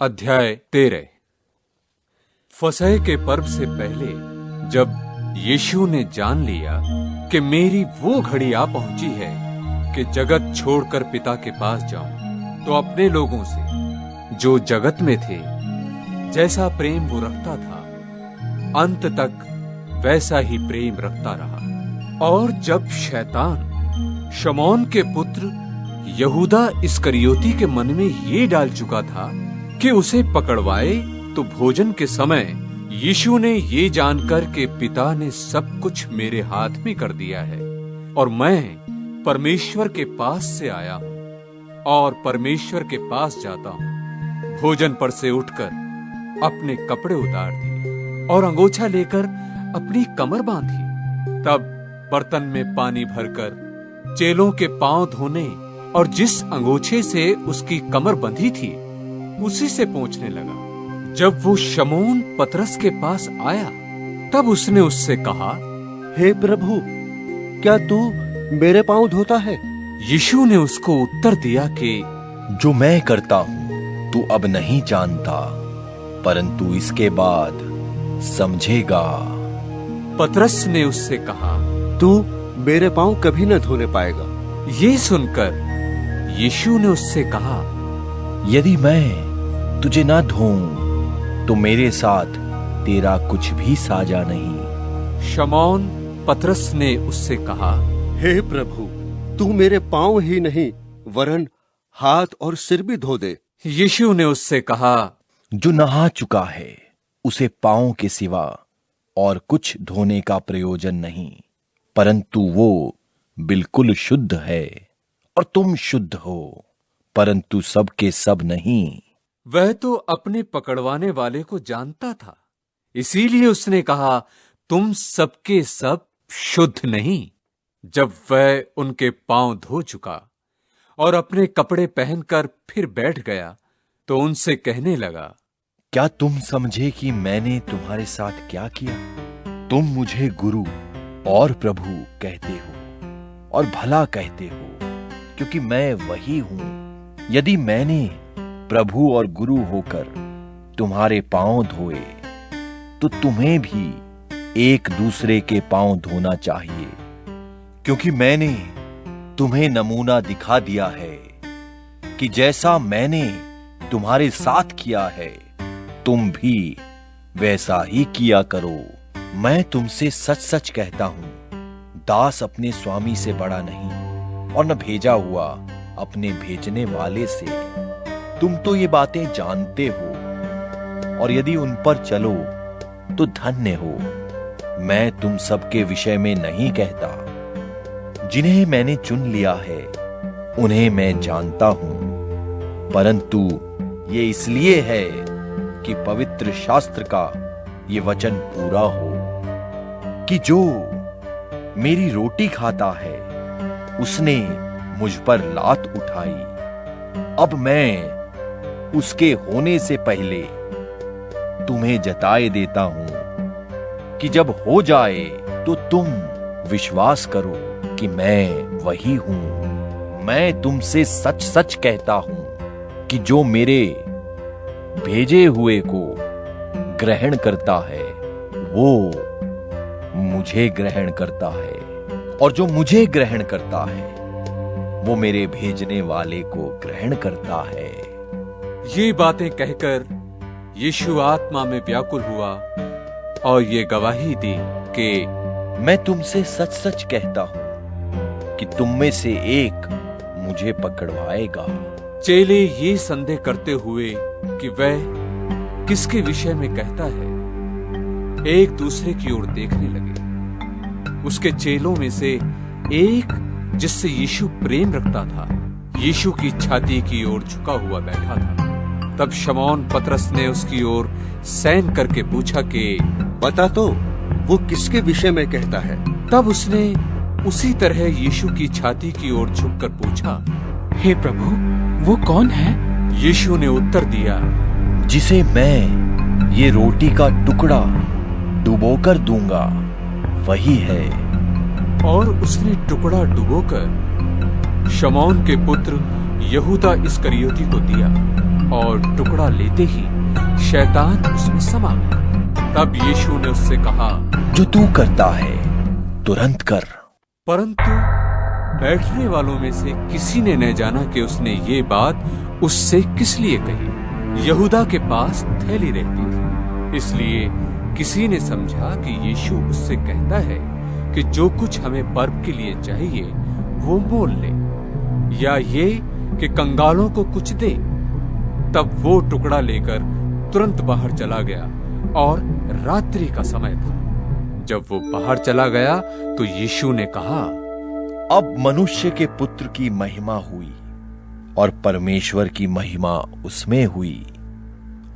अध्याय 13। फसह के पर्व से पहले जब यीशु ने जान लिया कि मेरी वो घड़ी आ पहुंची है कि जगत छोड़कर पिता के पास जाऊं, तो अपने लोगों से जो जगत में थे जैसा प्रेम वो रखता था, अंत तक वैसा ही प्रेम रखता रहा। और जब शैतान शमौन के पुत्र यहूदा इस्करियोती के मन में ये डाल चुका था कि उसे पकड़वाए, तो भोजन के समय यीशु ने ये जानकर कि पिता ने सब कुछ मेरे हाथ में कर दिया है और मैं परमेश्वर के पास से आया हूं और परमेश्वर के पास जाता हूं, भोजन पर से उठकर अपने कपड़े उतार दिए और अंगोछा लेकर अपनी कमर बांधी। तब बर्तन में पानी भरकर चेलों के पांव धोने और जिस अंगोछे से उसकी कमर बंधी थी उसी से पोंछने लगा। जब वो शमौन पतरस के पास आया तब उसने उससे कहा, हे प्रभु, क्या तू मेरे पांव धोता है? यीशु ने उसको उत्तर दिया कि जो मैं करता हूं तू अब नहीं जानता, परंतु इसके बाद समझेगा। पतरस ने उससे कहा, तू मेरे पांव कभी न धोने पाएगा। ये सुनकर यीशु ने उससे कहा, यदि मैं तुझे ना धोऊं तो मेरे साथ तेरा कुछ भी साजा नहीं। शमौन पतरस ने उससे कहा, हे प्रभु, तू मेरे पांव ही नहीं वरन हाथ और सिर भी धो दे। यीशु ने उससे कहा, जो नहा चुका है उसे पांव के सिवा और कुछ धोने का प्रयोजन नहीं, परंतु वो बिल्कुल शुद्ध है। और तुम शुद्ध हो, परंतु सब के सब नहीं। वह तो अपने पकड़वाने वाले को जानता था, इसीलिए उसने कहा, तुम सबके सब शुद्ध नहीं। जब वह उनके पांव धो चुका और अपने कपड़े पहनकर फिर बैठ गया तो उनसे कहने लगा, क्या तुम समझे कि मैंने तुम्हारे साथ क्या किया? तुम मुझे गुरु और प्रभु कहते हो और भला कहते हो, क्योंकि मैं वही हूं। यदि मैंने प्रभु और गुरु होकर तुम्हारे पांव धोए, तो तुम्हें भी एक दूसरे के पांव धोना चाहिए, क्योंकि मैंने तुम्हें नमूना दिखा दिया है कि जैसा मैंने तुम्हारे साथ किया है तुम भी वैसा ही किया करो। मैं तुमसे सच सच कहता हूं, दास अपने स्वामी से बड़ा नहीं और न भेजा हुआ अपने भेजने वाले से। तुम तो ये बातें जानते हो और यदि उन पर चलो तो धन्य हो। मैं तुम सबके विषय में नहीं कहता, जिन्हें मैंने चुन लिया है उन्हें मैं जानता हूं, परंतु ये इसलिए है कि पवित्र शास्त्र का ये वचन पूरा हो कि जो मेरी रोटी खाता है उसने मुझ पर लात उठाई। अब मैं उसके होने से पहले तुम्हें जताए देता हूं कि जब हो जाए तो तुम विश्वास करो कि मैं वही हूं। मैं तुमसे सच सच कहता हूं कि जो मेरे भेजे हुए को ग्रहण करता है वो मुझे ग्रहण करता है, और जो मुझे ग्रहण करता है वो मेरे भेजने वाले को ग्रहण करता है। ये बातें कहकर यीशु आत्मा में व्याकुल हुआ और ये गवाही दी कि मैं तुमसे सच सच कहता हूं कि तुम में से एक मुझे पकड़वाएगा। चेले ये संदेह करते हुए कि वह किसके विषय में कहता है, एक दूसरे की ओर देखने लगे। उसके चेलों में से एक, जिससे यीशु प्रेम रखता था, यीशु की छाती की ओर झुका हुआ बैठा था। तब शमौन पतरस ने उसकी ओर सैन करके पूछा कि बता तो, वो किसके विषय में कहता है? तब उसने उसी तरह यीशु की छाती की ओर झुककर पूछा, हे प्रभु, वो कौन है? यीशु ने उत्तर दिया, जिसे मैं ये रोटी का टुकड़ा डुबोकर दूंगा वही है। और उसने टुकड़ा डुबोकर शमौन के पुत्र यहूदा इस्करियोती को दिया। और टुकड़ा लेते ही शैतान उसमें समा गया। तब यीशु ने उससे कहा, जो तू करता है तुरंत कर। परंतु बैठने वालों में से किसी ने न जाना कि उसने ये बात उससे किस लिए कही। यहूदा के पास थैली रहती थी, इसलिए किसी ने समझा कि यीशु उससे कहता है कि जो कुछ हमें पर्व के लिए चाहिए वो मोल ले, या ये कि कंगालों को कुछ दे। तब वो टुकड़ा लेकर तुरंत बाहर चला गया और रात्रि का समय था। जब वो बाहर चला गया तो यीशु ने कहा, अब मनुष्य के पुत्र की महिमा हुई और परमेश्वर की महिमा उसमें हुई,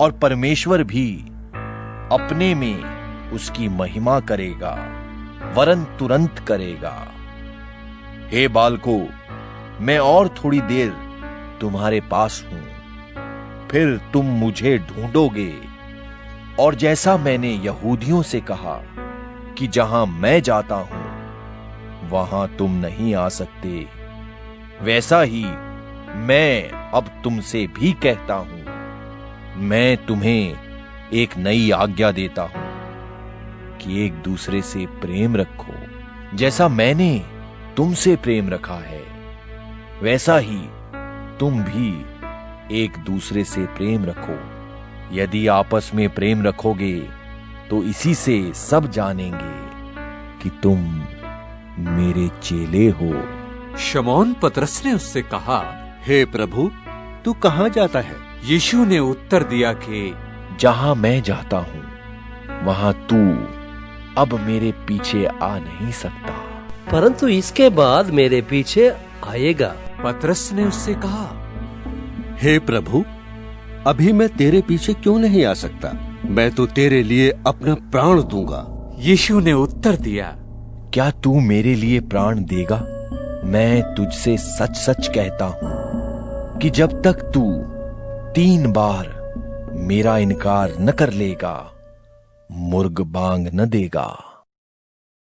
और परमेश्वर भी अपने में उसकी महिमा करेगा, वरन तुरंत करेगा। हे बालकों, मैं और थोड़ी देर तुम्हारे पास हूं, फिर तुम मुझे ढूंढोगे। और जैसा मैंने यहूदियों से कहा कि जहां मैं जाता हूं वहां तुम नहीं आ सकते, वैसा ही मैं अब तुमसे भी कहता हूं। मैं तुम्हें एक नई आज्ञा देता हूं कि एक दूसरे से प्रेम रखो। जैसा मैंने तुमसे प्रेम रखा है, वैसा ही तुम भी एक दूसरे से प्रेम रखो। यदि आपस में प्रेम रखोगे तो इसी से सब जानेंगे कि तुम मेरे चेले हो। शमौन पतरस ने उससे कहा, हे प्रभु, तू कहां जाता है? यीशु ने उत्तर दिया कि जहां मैं जाता हूं वहां तू अब मेरे पीछे आ नहीं सकता, परंतु इसके बाद मेरे पीछे आएगा। पतरस ने उससे कहा, हे प्रभु, अभी मैं तेरे पीछे क्यों नहीं आ सकता? मैं तो तेरे लिए अपना प्राण दूंगा। यीशु ने उत्तर दिया, क्या तू मेरे लिए प्राण देगा? मैं तुझसे सच सच कहता हूं कि जब तक तू 3 बार मेरा इनकार न कर लेगा, मुर्ग बांग न देगा।